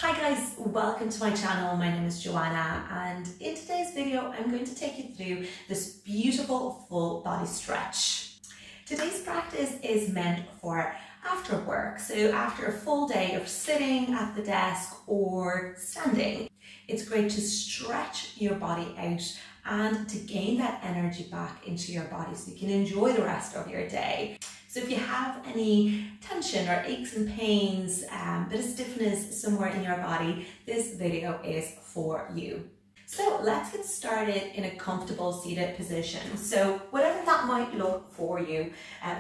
Hi guys, welcome to my channel. My name is Joanna, and in today's video I'm going to take you through this beautiful full body stretch. Today's practice is meant for after work, so after a full day of sitting at the desk or standing. It's great to stretch your body out and to gain that energy back into your body so you can enjoy the rest of your day. So if you have any tension or aches and pains, bit of stiffness somewhere in your body, this video is for you. So let's get started in a comfortable seated position. So whatever that might look for you,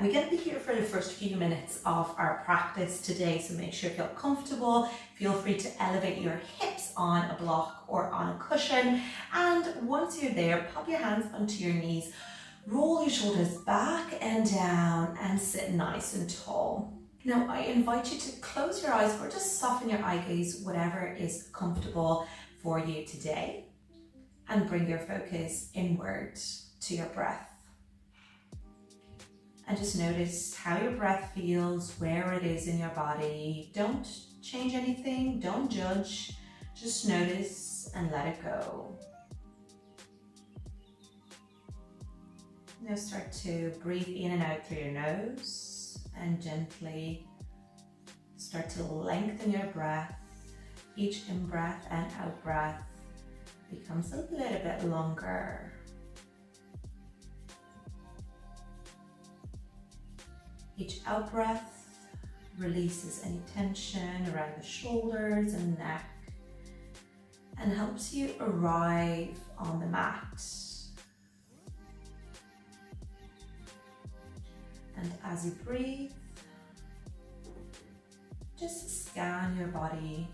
we're going to be here for the first few minutes of our practice today. So make sure you feel comfortable. Feel free to elevate your hips on a block or on a cushion. And once you're there, pop your hands onto your knees. Roll your shoulders back and down and sit nice and tall. Now I invite you to close your eyes or just soften your eye gaze, whatever is comfortable for you today, and bring your focus inward to your breath. And just notice how your breath feels, where it is in your body. Don't change anything, don't judge, just notice and let it go. Now start to breathe in and out through your nose and gently start to lengthen your breath. Each in-breath and out-breath becomes a little bit longer. Each out-breath releases any tension around the shoulders and neck and helps you arrive on the mat. And as you breathe, just scan your body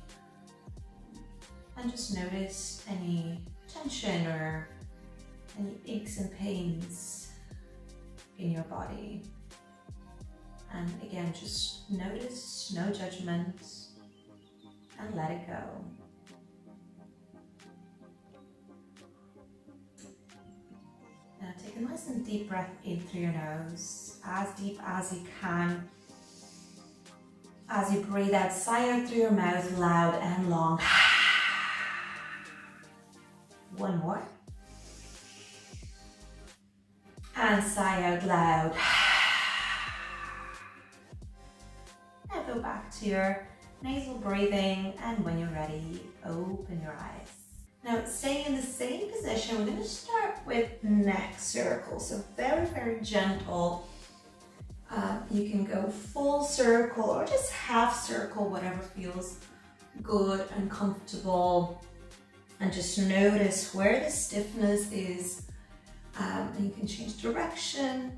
and just notice any tension or any aches and pains in your body. And again, just notice, no judgment, and let it go. Now take a nice and deep breath in through your nose, as deep as you can. As you breathe out, sigh out through your mouth loud and long. One more. And sigh out loud. Now go back to your nasal breathing, and when you're ready, open your eyes. Now staying in the same position, we're going to start with neck circle. So very, very gentle. You can go full circle or just half circle, whatever feels good and comfortable. And just notice where the stiffness is. And you can change direction.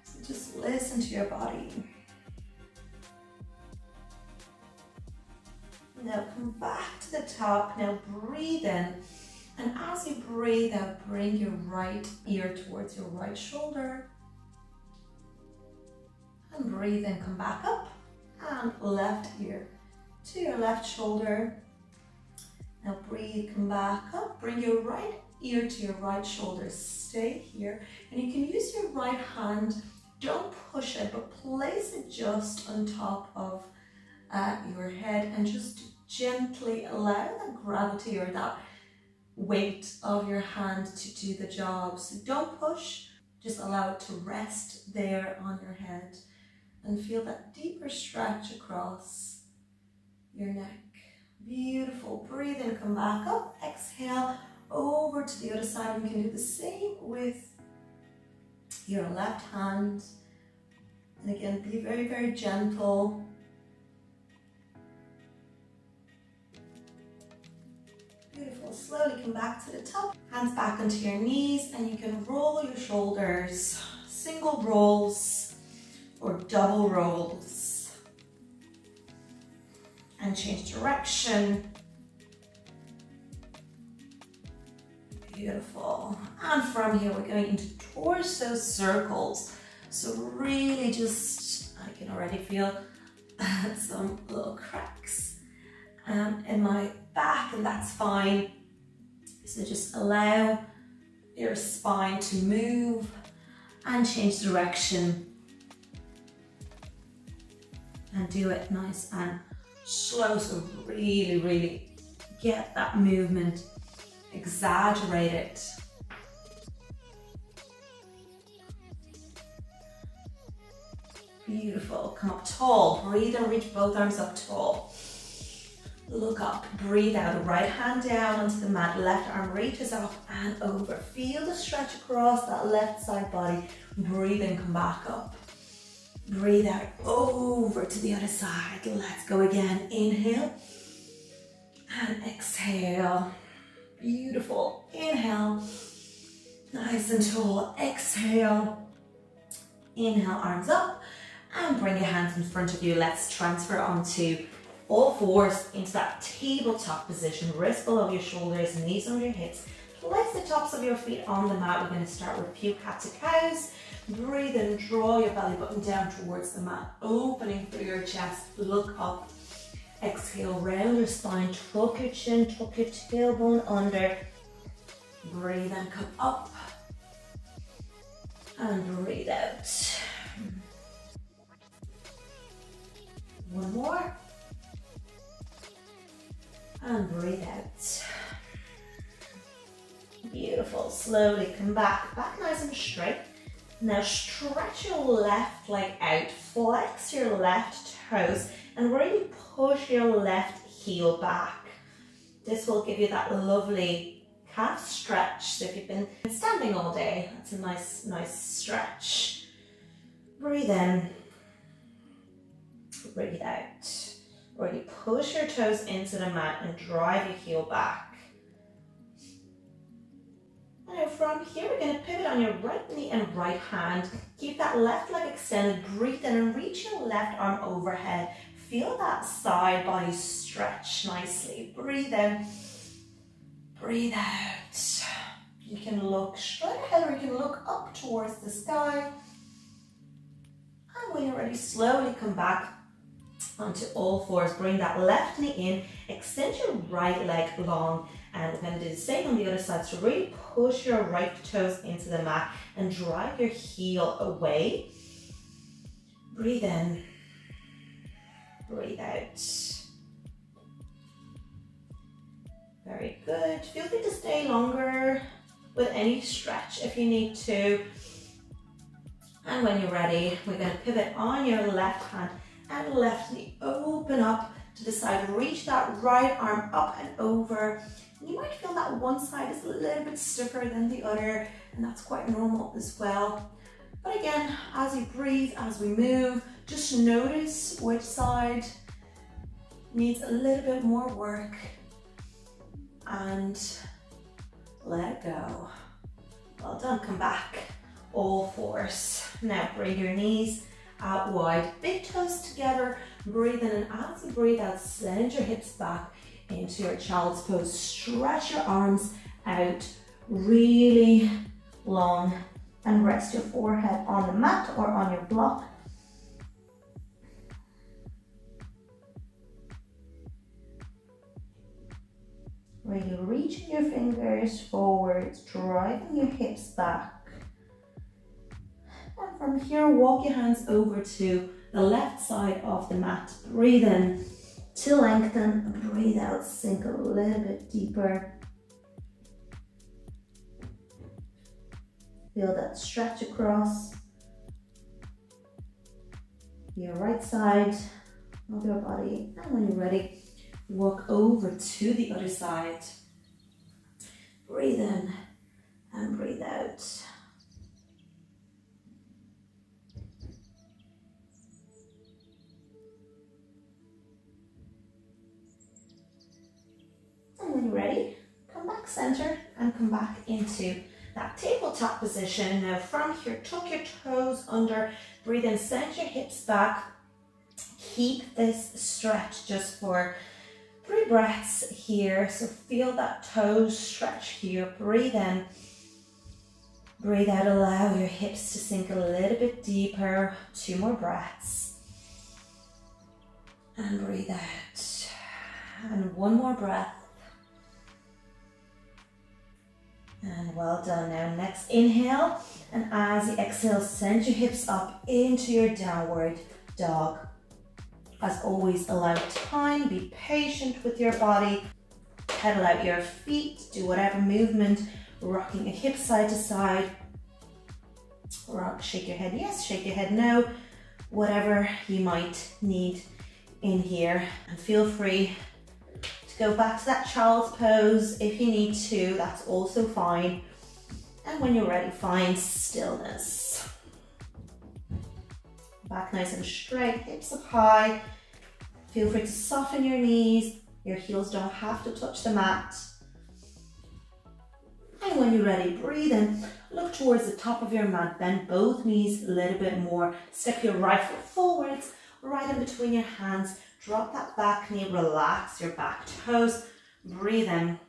So just listen to your body. Now come back to the top. Now breathe in. And as you breathe out, bring your right ear towards your right shoulder. And breathe in, come back up. And left ear to your left shoulder. Now breathe, come back up. Bring your right ear to your right shoulder. Stay here. And you can use your right hand. Don't push it, but place it just on top of your head and just gently allow that gravity or that weight of your hand to do the job. So don't push, just allow it to rest there on your head and feel that deeper stretch across your neck. Beautiful. Breathe in, come back up. Exhale over to the other side. You can do the same with your left hand. And again, be very, very gentle. Beautiful. Slowly come back to the top. Hands back onto your knees, and you can roll your shoulders. Single rolls or double rolls. And change direction. Beautiful. And from here, we're going into torso circles. So really just, I can already feel some little cracks in my back, and that's fine. So just allow your spine to move and change direction. And do it nice and slow, so really, really get that movement, exaggerate it. Beautiful, come up tall, breathe and reach both arms up tall. Look up, breathe out, right hand down onto the mat, left arm reaches up and over. Feel the stretch across that left side body. Breathe in, come back up. Breathe out, over to the other side. Let's go again. Inhale and exhale. Beautiful. Inhale, nice and tall. Exhale. Inhale, arms up and bring your hands in front of you. Let's transfer onto all fours into that tabletop position. Wrists below your shoulders, knees under your hips. Place the tops of your feet on the mat. We're going to start with few cats to cows. Breathe in, draw your belly button down towards the mat, opening through your chest, look up. Exhale, round your spine, tuck your chin, tuck your tailbone under. Breathe in, come up. And breathe out. One more. And breathe out. Beautiful, slowly come back, back nice and straight. Now stretch your left leg out, flex your left toes and really push your left heel back. This will give you that lovely calf stretch. So if you've been standing all day, that's a nice stretch. Breathe in, breathe out. Really push your toes into the mat and drive your heel back. Now from here, we're going to pivot on your right knee and right hand. Keep that left leg extended, breathe in and reach your left arm overhead. Feel that side body stretch nicely. Breathe in, breathe out. You can look straight ahead or you can look up towards the sky. And when you're ready, slowly come back onto all fours. Bring that left knee in, extend your right leg long. And we're going to do the same on the other side. So really push your right toes into the mat and drive your heel away. Breathe in, breathe out. Very good. Feel free to stay longer with any stretch if you need to. And when you're ready, we're going to pivot on your left hand and left knee. Open up to the side. Reach that right arm up and over. You might feel that one side is a little bit stiffer than the other, and that's quite normal as well. But again, as you breathe, as we move, just notice which side needs a little bit more work and let it go. Well done, come back, all fours. Now bring your knees out wide, big toes together, breathe in, and as you breathe out, send your hips back into your child's pose. Stretch your arms out really long and rest your forehead on the mat or on your block. Really reaching your fingers forwards, driving your hips back. And from here, walk your hands over to the left side of the mat. Breathe in to lengthen, breathe out, sink a little bit deeper. Feel that stretch across your right side of your body. And when you're ready, walk over to the other side. Breathe in and breathe out. And when you're ready, come back center and come back into that tabletop position. Now from here, tuck your toes under, breathe in, send your hips back. Keep this stretch just for 3 breaths here. So feel that toes stretch here. Breathe in, breathe out, allow your hips to sink a little bit deeper. 2 more breaths. And breathe out. And 1 more breath. And well done. Now next inhale, and as you exhale, send your hips up into your downward dog. As always, allow time, be patient with your body. Pedal out your feet, do whatever movement, rocking a hip side to side. Rock, shake your head yes, shake your head no, whatever you might need in here. And feel free to go back to that child's pose if you need to, that's also fine. And when you're ready, find stillness. Back nice and straight, hips up high. Feel free to soften your knees. Your heels don't have to touch the mat. And when you're ready, breathe in. Look towards the top of your mat. Bend both knees a little bit more. Step your right foot forwards, right in between your hands. Drop that back knee, relax your back toes. Breathe in,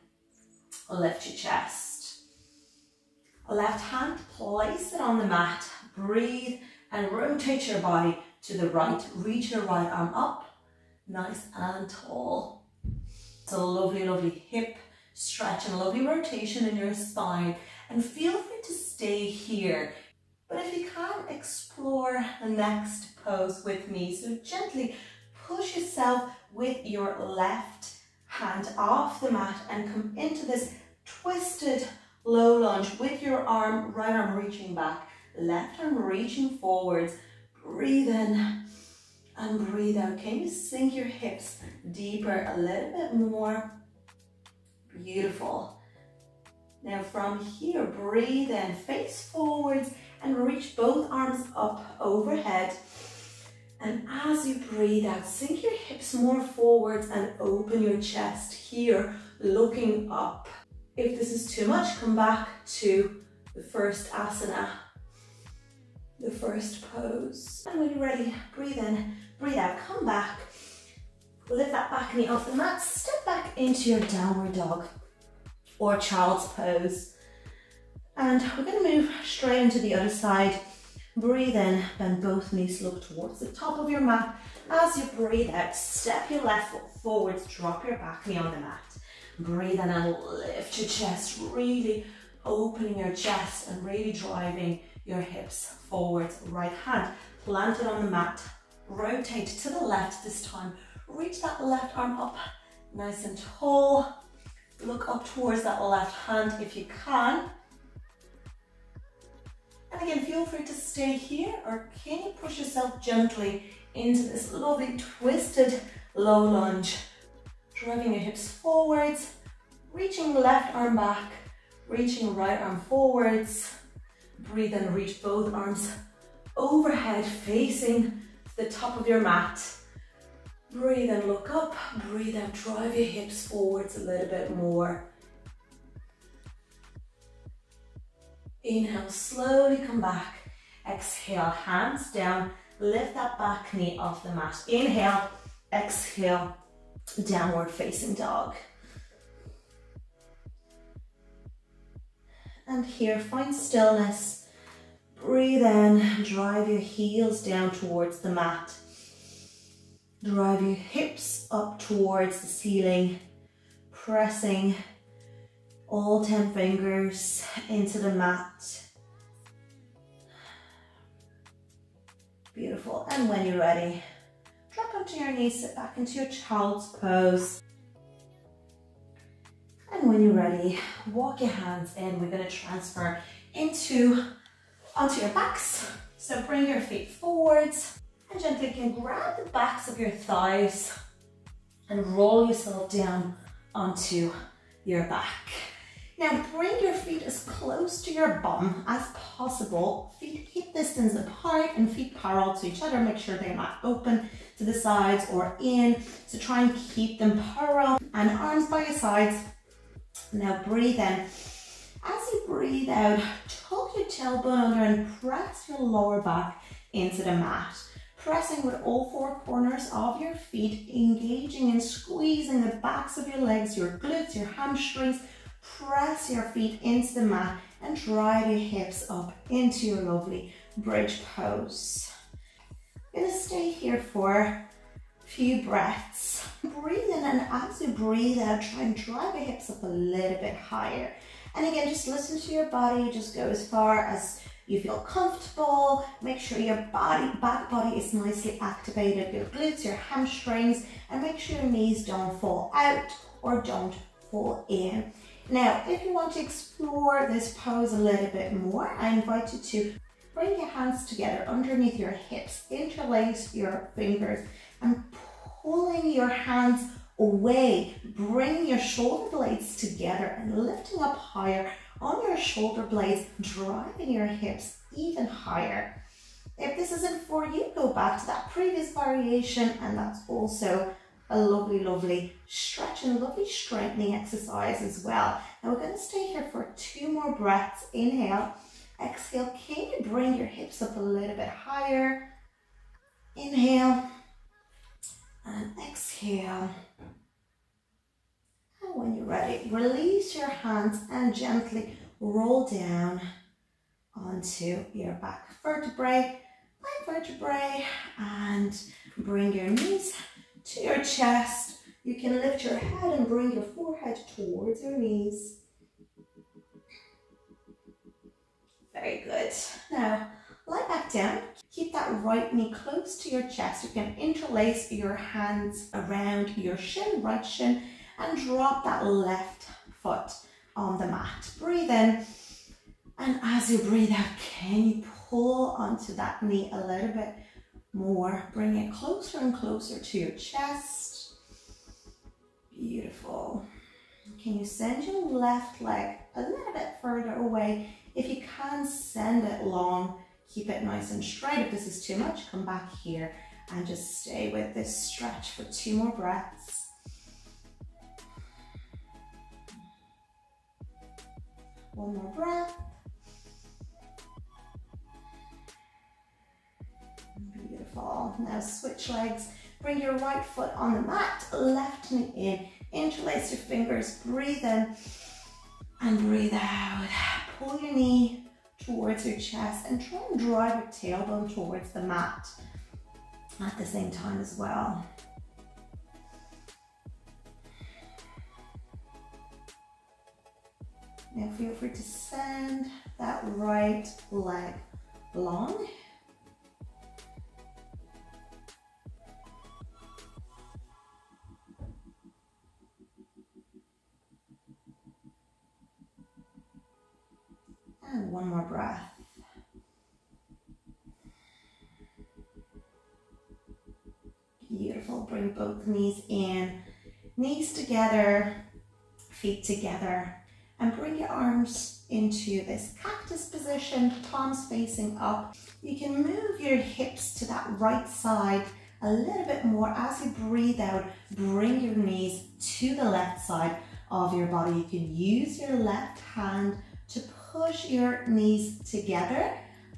lift your chest. Left hand, place it on the mat. Breathe and rotate your body to the right. Reach your right arm up, nice and tall. It's a lovely, lovely hip stretch and a lovely rotation in your spine. And feel free to stay here. But if you can, explore the next pose with me. So gently push yourself with your left hand off the mat and come into this twisted low lunge with your arm, right arm reaching back, left arm reaching forwards. Breathe in and breathe out. Can you sink your hips deeper a little bit more? Beautiful. Now from here, breathe in, face forwards and reach both arms up overhead. And as you breathe out, sink your hips more forwards and open your chest here, looking up. If this is too much, come back to the first asana, the first pose. And when you're ready, breathe in, breathe out, come back. Lift that back knee off the mat, step back into your downward dog or child's pose. And we're going to move straight into the other side. Breathe in, bend both knees, look towards the top of your mat. As you breathe out, step your left foot forwards, drop your back knee on the mat. Breathe in and lift your chest, really opening your chest and really driving your hips forwards. Right hand planted on the mat, rotate to the left this time. Reach that left arm up, nice and tall. Look up towards that left hand if you can. And again, feel free to stay here, or can you push yourself gently into this lovely twisted low lunge. Driving your hips forwards, reaching left arm back, reaching right arm forwards. Breathe and reach both arms overhead, facing the top of your mat. Breathe and look up, breathe out, drive your hips forwards a little bit more. Inhale, slowly come back. Exhale, hands down, lift that back knee off the mat. Inhale, exhale, downward facing dog. And here, find stillness. Breathe in, drive your heels down towards the mat. Drive your hips up towards the ceiling, pressing all 10 fingers into the mat. Beautiful. And when you're ready, drop onto your knees, sit back into your child's pose. And when you're ready, walk your hands in. We're going to transfer onto your backs. So bring your feet forwards. And gently can grab the backs of your thighs and roll yourself down onto your back. Now bring your feet as close to your bum as possible. Feet hip distance apart and feet parallel to each other. Make sure they're not open to the sides or in. So try and keep them parallel and arms by your sides. Now breathe in. As you breathe out, tuck your tailbone under and press your lower back into the mat. Pressing with all four corners of your feet, engaging and squeezing the backs of your legs, your glutes, your hamstrings. Press your feet into the mat and drive your hips up into your lovely bridge pose. I'm going to stay here for a few breaths. Breathe in, and as you breathe out, try and drive your hips up a little bit higher. And again, just listen to your body, just go as far as you feel comfortable. Make sure your back body is nicely activated, your glutes, your hamstrings, and make sure your knees don't fall out or don't fall in. Now, if you want to explore this pose a little bit more, I invite you to bring your hands together underneath your hips, interlace your fingers, and pulling your hands away, bring your shoulder blades together and lifting up higher on your shoulder blades, driving your hips even higher. If this isn't for you, go back to that previous variation, and that's also a lovely, lovely stretch and lovely strengthening exercise as well. Now we're going to stay here for 2 more breaths. Inhale, exhale. Can you bring your hips up a little bit higher? Inhale and exhale. And when you're ready, release your hands and gently roll down onto your back vertebrae by vertebrae, and bring your knees to your chest. You can lift your head and bring your forehead towards your knees. Very good. Now, lie back down. Keep that right knee close to your chest. You can interlace your hands around your shin, right shin, and drop that left foot on the mat. Breathe in, and as you breathe out, can you pull onto that knee a little bit more? Bring it closer and closer to your chest. Beautiful. Can you send your left leg a little bit further away? If you can, send it long. Keep it nice and straight. If this is too much, come back here and just stay with this stretch for 2 more breaths. One more breath. Beautiful. Now switch legs. Bring your right foot on the mat, left knee in. Interlace your fingers. Breathe in and breathe out. Pull your knee towards your chest and try and drive your tailbone towards the mat at the same time as well. Now feel free to send that right leg long. And one more breath. Beautiful. Bring both knees in, knees together, feet together, and bring your arms into this cactus position, palms facing up. You can move your hips to that right side a little bit more. As you breathe out, bring your knees to the left side of your body. You can use your left hand to push your knees together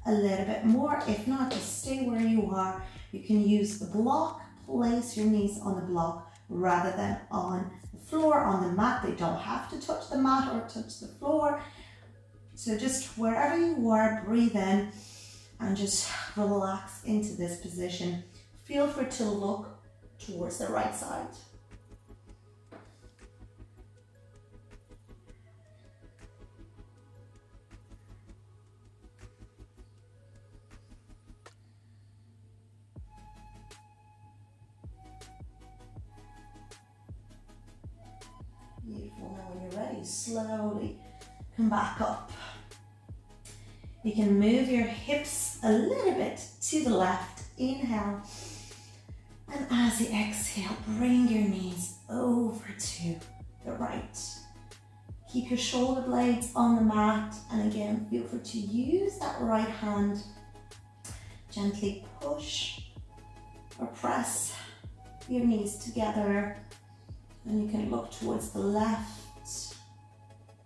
a little bit more. If not, just stay where you are. You can use the block, place your knees on the block rather than on the floor, on the mat. They don't have to touch the mat or touch the floor. So just wherever you are, breathe in and just relax into this position. Feel free to look towards the right side. Beautiful. Now when you're ready, slowly come back up. You can move your hips a little bit to the left. Inhale. And as you exhale, bring your knees over to the right. Keep your shoulder blades on the mat. And again, feel free to use that right hand. Gently push or press your knees together. And you can look towards the left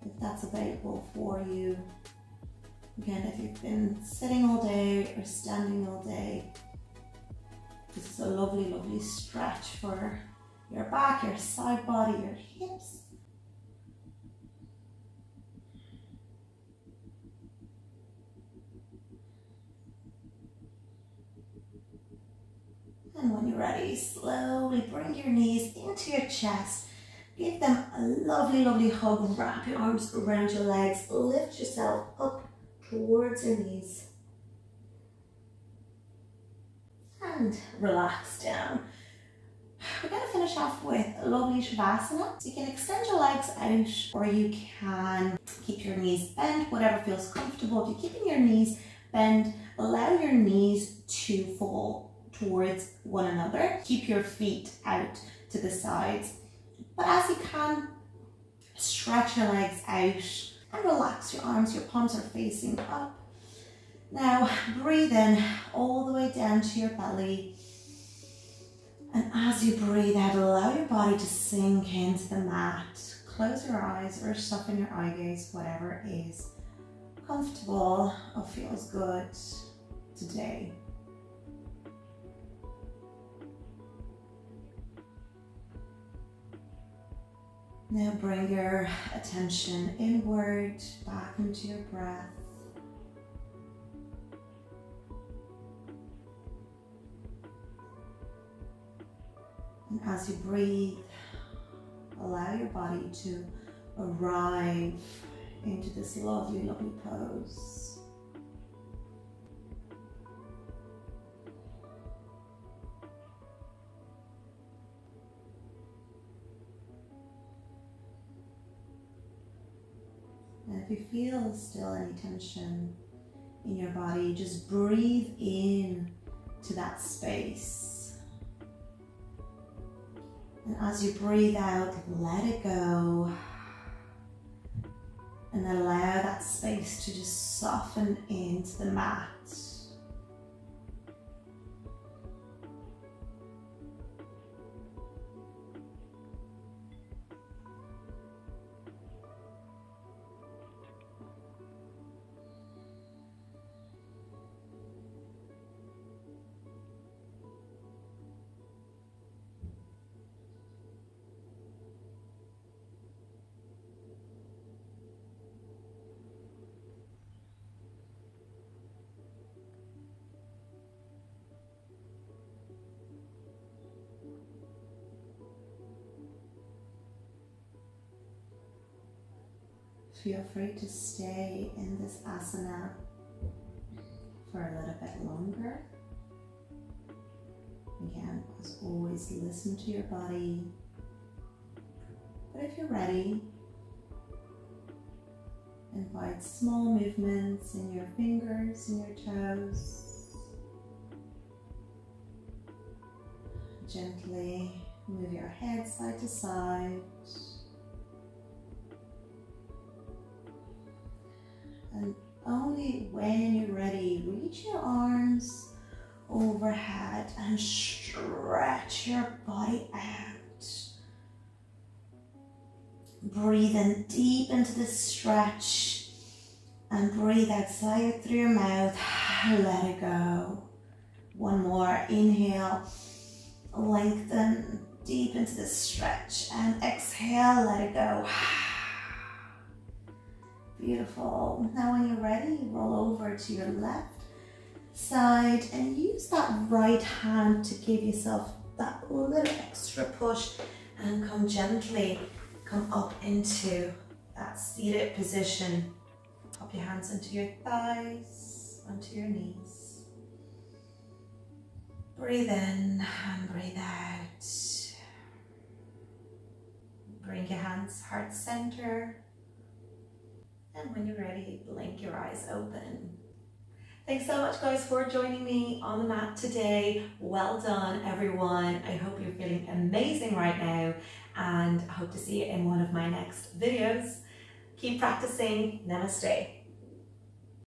if that's available for you. Again, if you've been sitting all day or standing all day, this is a lovely, lovely stretch for your back, your side body, your hips. And when you're ready, slowly bring your knees into your chest. Give them a lovely, lovely hug and wrap your arms around your legs. Lift yourself up towards your knees. And relax down. We're going to finish off with a lovely Savasana. So you can extend your legs out, or you can keep your knees bent, whatever feels comfortable. If you're keeping your knees bent, allow your knees to fall towards one another. Keep your feet out to the sides. But as you can, stretch your legs out and relax your arms. Your palms are facing up. Now breathe in all the way down to your belly. And as you breathe out, allow your body to sink into the mat. Close your eyes or soften your eye gaze, whatever is comfortable or feels good today. Now bring your attention inward, back into your breath. And as you breathe, allow your body to arrive into this lovely, lovely pose. And if you feel still any tension in your body, just breathe in to that space. And as you breathe out, let it go. And allow that space to just soften into the mat. Feel free to stay in this asana for a little bit longer. Again, as always, listen to your body. But if you're ready, invite small movements in your fingers and your toes. Gently move your head side to side. And only when you're ready, reach your arms overhead and stretch your body out. Breathe in deep into the stretch and breathe out slowly through your mouth. Let it go. One more. Inhale, lengthen deep into the stretch, and exhale, let it go. Beautiful. Now when you're ready, roll over to your left side and use that right hand to give yourself that little extra push and come up into that seated position. Pop your hands into your thighs, onto your knees. Breathe in and breathe out. Bring your hands heart center. And when you're ready, blink your eyes open. Thanks so much, guys, for joining me on the mat today. Well done, everyone. I hope you're feeling amazing right now, and I hope to see you in one of my next videos. Keep practicing. Namaste.